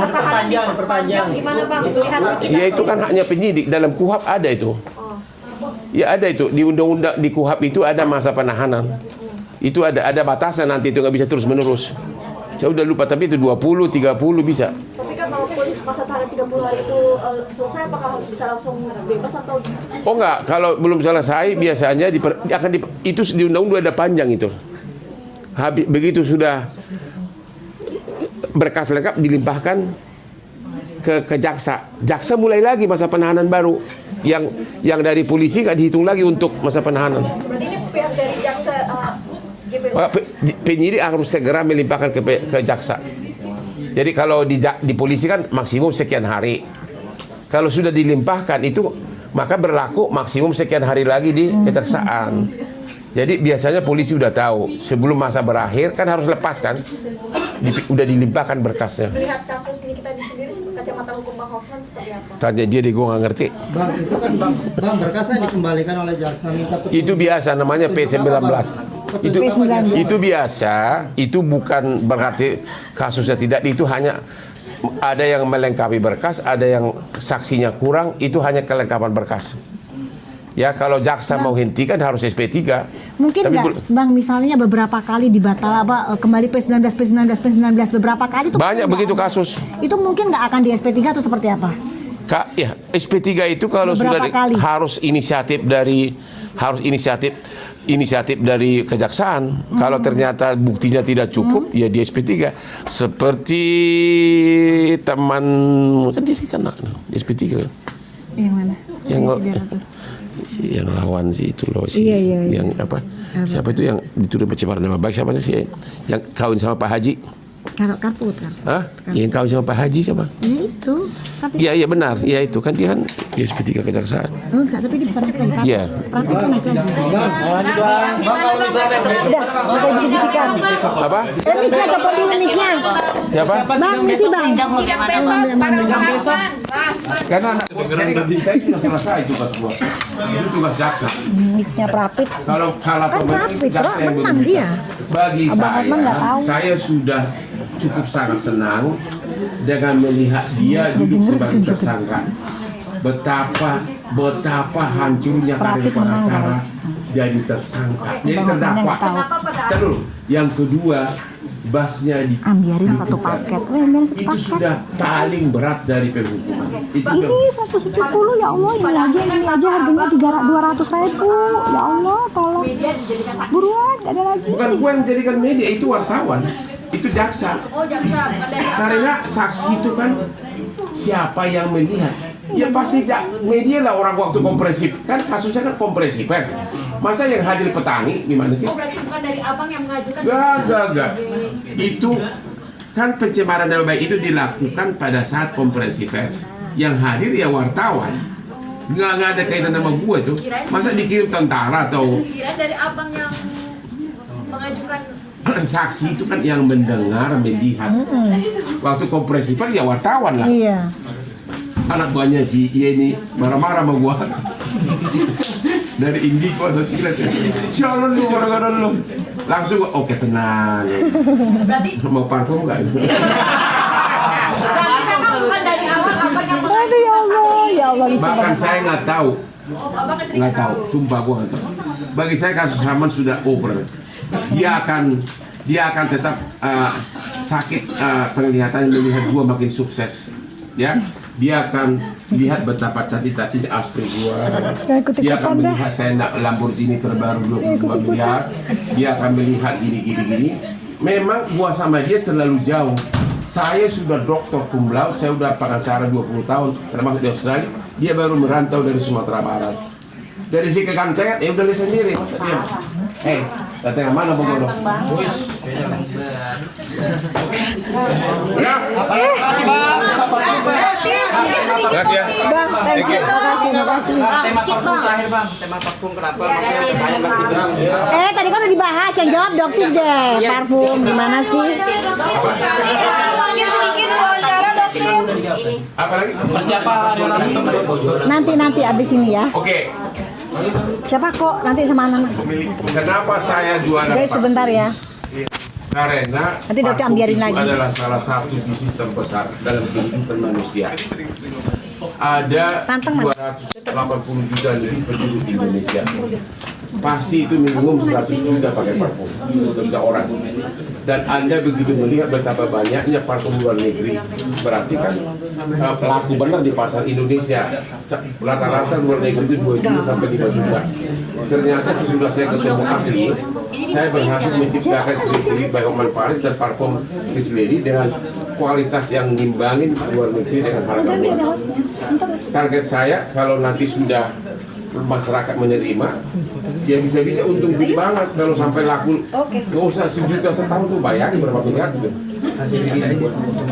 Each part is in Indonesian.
Perpanjang. Gimana Bang? Ya itu kan haknya penyidik, dalam KUHP ada itu. Ya ada itu, di undang-undang di KUHP itu ada masa penahanan. Itu ada batasan, nanti itu nggak bisa terus menerus. Saya udah lupa, tapi itu 20, 30 bisa. Tapi kan kalau masa tahanan 30 hari itu selesai, apakah bisa langsung bebas atau? Oh enggak, kalau belum selesai biasanya itu di undang-undang ada panjang itu. Habis begitu sudah berkas lengkap dilimpahkan ke jaksa. Jaksa mulai lagi masa penahanan baru. Yang dari polisi nggak dihitung lagi untuk masa penahanan. Berarti ini pihak dari jaksa JPU. Penyidik harus segera melimpahkan ke jaksa. Jadi kalau di polisi kan maksimum sekian hari. Kalau sudah dilimpahkan itu maka berlaku maksimum sekian hari lagi di kejaksaan. Jadi biasanya polisi udah tahu sebelum masa berakhir kan harus lepaskan, udah dilimpahkan berkasnya. Melihat kasus ini kita sendiri kacamata hukum Bang Hofman seperti apa? Tanya dia, gue nggak ngerti. Bang, itu kan bang berkasnya dikembalikan oleh jaksa minta petunjuk. Itu biasa namanya P19. Itu biasa, itu bukan berarti kasusnya tidak, itu hanya ada yang melengkapi berkas, ada yang saksinya kurang, itu hanya kelengkapan berkas. Ya kalau jaksa mau hentikan harus SP3. Mungkin nggak, Bang, misalnya beberapa kali dibatal kembali P19 beberapa kali itu banyak begitu kasus. Itu mungkin nggak akan di SP3 atau seperti apa? Ya SP3 itu kalau beberapa sudah kali. harus inisiatif dari kejaksaan. Kalau ternyata buktinya tidak cukup, ya di SP3. Seperti teman kan dia kan di SP3 kan. Yang mana? Yang lawan sih itu loh Iya. Yang apa? Siapa itu yang dituduh pencemaran nama baik, siapa sih yang kawin sama Pak Haji? Karput kan? Hah? Yang kawin sama Pak Haji siapa? Ya itu. Iya benar, ya itu kan dia kan SP3 kejaksaan. Oh, enggak, tapi dia bisa naik lagi. Iya. Praktik kan naik lagi. Bang, kalau misalnya Udah, nggak usah bisikan. Apa? Miknya copot dulu miknya. Siapa? Bang, misi Bang. Karena saya sudah selesai tugas gua. Itu tugas jaksa. Miknya Prapit. Kalau salah Kan Prapit, Bro, menang dia. Bagi Abang Hotman nggak tahu. saya sudah cukup sangat senang dengan melihat dia duduk sebagai tersangka. Betapa hancurnya karir Prapit menang, pengacara guys. jadi tersangka, jadi Abang Hotman terdakwa. nggak tahu. Kan dulu, yang kedua basnya di Ambiarin satu paket. Ambiarin satu itu paket. sudah paling berat dari penghukuman. Itu Ini 170 ya Allah, ini aja harganya 200.000. Ya Allah, tolong. Buruan, gak ada lagi. bukan gua yang jadikan media, itu wartawan, itu jaksa. Oh jaksa, ada Karena saksi itu kan siapa yang melihat? Ya pasti media lah orang waktu kompresi, kan kasusnya kan kompresi pers. Masa yang hadir petani gimana sih? Oh berarti bukan dari abang yang mengajukan? Gak. Itu kan pencemaran nama baik itu dilakukan pada saat konferensi pers. Yang hadir ya wartawan. Nggak ada kaitan sama gua itu. Masa dikirim tentara atau Kira dari abang yang mengajukan. saksi itu kan yang mendengar, melihat. Waktu konferensi pers ya wartawan lah. Iya. Anak buahnya si ini marah-marah sama gua. Dari Indico atau Silat ya. Sialan lu, gara-gara lu. Langsung gua, oke tenang. Berarti Mau parfum nggak? memang bukan dari awal abang yang Aduh ya Allah, ya Allah lucu Bahkan banget. saya nggak tahu. abang kesini Nggak tahu, sumpah gua nggak tahu. Bagi saya kasus Rahman sudah over. Dia akan tetap sakit penglihatan melihat gua makin sukses. Ya, dia akan lihat betapa cita-cita aspri gua. Dia akan melihat saya nak Lamborghini terbaru 22 miliar. Dia akan melihat gini. Memang gua sama dia terlalu jauh. Saya sudah doktor cum laude, saya udah pengacara 20 tahun, termasuk di Australia. Dia baru merantau dari Sumatera Barat. Dari si kegantengan, ya udah lihat sendiri, masa dia. Datang yang mana Bogor? Wis. Ya. Makasih ya. Bang, thank you. Makasih. Tema parfum terakhir bang, tema parfum kenapa maksudnya banyak masih berat? Tadi kan udah dibahas, yang jawab dokter deh. Parfum gimana sih? Apa lagi? Persiapan Nanti abis ini ya. Oke. Siapa kok nanti sama anak-anak? Kenapa saya juara? Guys, sebentar ya. Karena Nanti dokter parfum ambiarin itu lagi. adalah salah satu bisnis terbesar dalam kehidupan manusia. Ada Panteng, Man. 280 juta lebih penduduk di Indonesia. Pasti itu minimum 100 juta pakai parfum, 100 juta orang. Dan Anda begitu melihat betapa banyaknya parfum luar negeri, berarti kan laku benar di pasar Indonesia. Rata-rata luar negeri itu 2 juta sampai 5 juta. Ternyata sesudah saya ketemu ahli, saya berhasil menciptakan Chris Lady by Oman Paris dan parfum Chris Lady dengan kualitas yang nimbangin luar negeri dengan harga murah. Target saya kalau nanti sudah masyarakat menerima, ya bisa-bisa untung gede banget kalau sampai laku. Nggak usah 1 juta setahun tuh, bayangin berapa miliar gitu.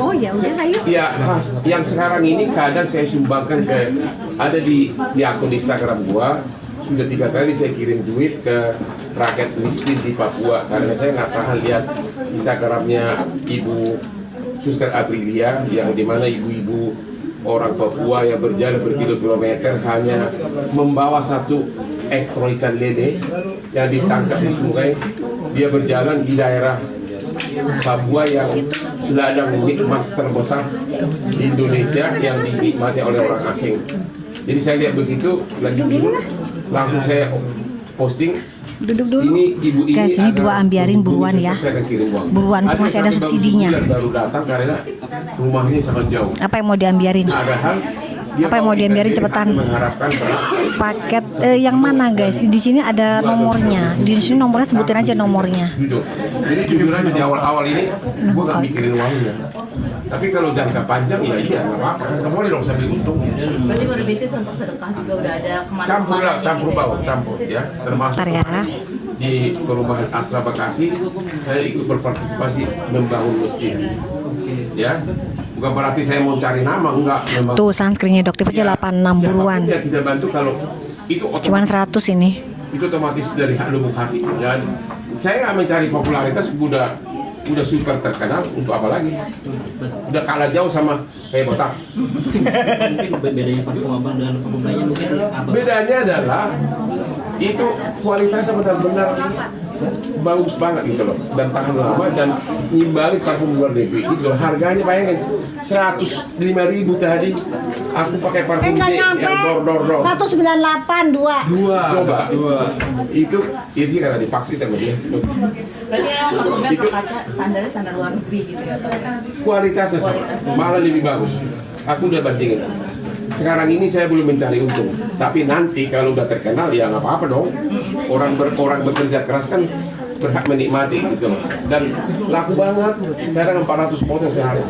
Oh ya udah ayo. Ya, yang sekarang ini kadang saya sumbangkan ke ada di akun Instagram gua. Sudah 3 kali saya kirim duit ke rakyat miskin di Papua karena saya nggak tahan lihat Instagramnya Ibu Suster Aprilia yang dimana ibu-ibu orang Papua yang berjalan berkilo-kilometer hanya membawa 1 ekor ikan lele yang ditangkap di sungai. Dia berjalan di daerah Papua yang ladang emas terbesar di Indonesia yang dinikmati oleh orang asing. Jadi saya lihat begitu lagi tidur, langsung saya posting. Duduk dulu. Ini ibu ini Guys, ini dua ambiarin buruan ya. Saya akan kirim uang. Buruan, Ada masih ada satu subsidinya. baru datang karena rumahnya sangat jauh. Apa yang mau diambiarin? Padahal dia Apa yang mau bawa diambiarin ikan cepetan? lele mengharapkan beras. Paket yang mana guys? Di sini ada nomornya. Di sini nomornya sebutin aja nomornya. Gitu. Jadi jujur aja di awal-awal ini gue gak mikirin uangnya. Tapi kalau jangka panjang ya iya nggak apa-apa. Nggak boleh dong sambil untung. Berarti berbisnis untuk sedekah juga udah ada Campur lah, kemana-mana campur gitu bawah, campur ya. Termasuk Bentar ya. di perumahan Asra Bekasi, saya ikut berpartisipasi membangun masjid. Ya, bukan berarti saya mau cari nama, enggak. Memang Tuh sunscreennya Dokter aja 86 buruan. siapapun yang kita bantu kalau itu Cuman 100 ini. itu otomatis dari lubuk hati. Dan saya nggak mencari popularitas, udah super terkenal untuk apa lagi? Udah kalah jauh sama kayak botak. Mungkin bedanya parfum abang dengan parfum lainnya mungkin apa? Bedanya adalah itu kualitasnya benar-benar bagus banget gitu loh, dan tahan lama dan nyimbangin parfum luar negeri gitu loh. Harganya bayangin 105.000 tadi, aku pakai parfum Enggak D nyampe. yang dor. 198 2. Coba itu sih karena dipaksa sama dia. Berarti yang parfumnya Itu- berkaca standarnya standar luar negeri gitu ya Pak? Kualitasnya sama, malah lebih bagus. Aku udah bandingin. Sekarang ini saya belum mencari untung, tapi nanti kalau udah terkenal ya nggak apa-apa dong. Orang bekerja keras kan berhak menikmati gitu loh. Dan laku banget. Sekarang 400 potong sehari.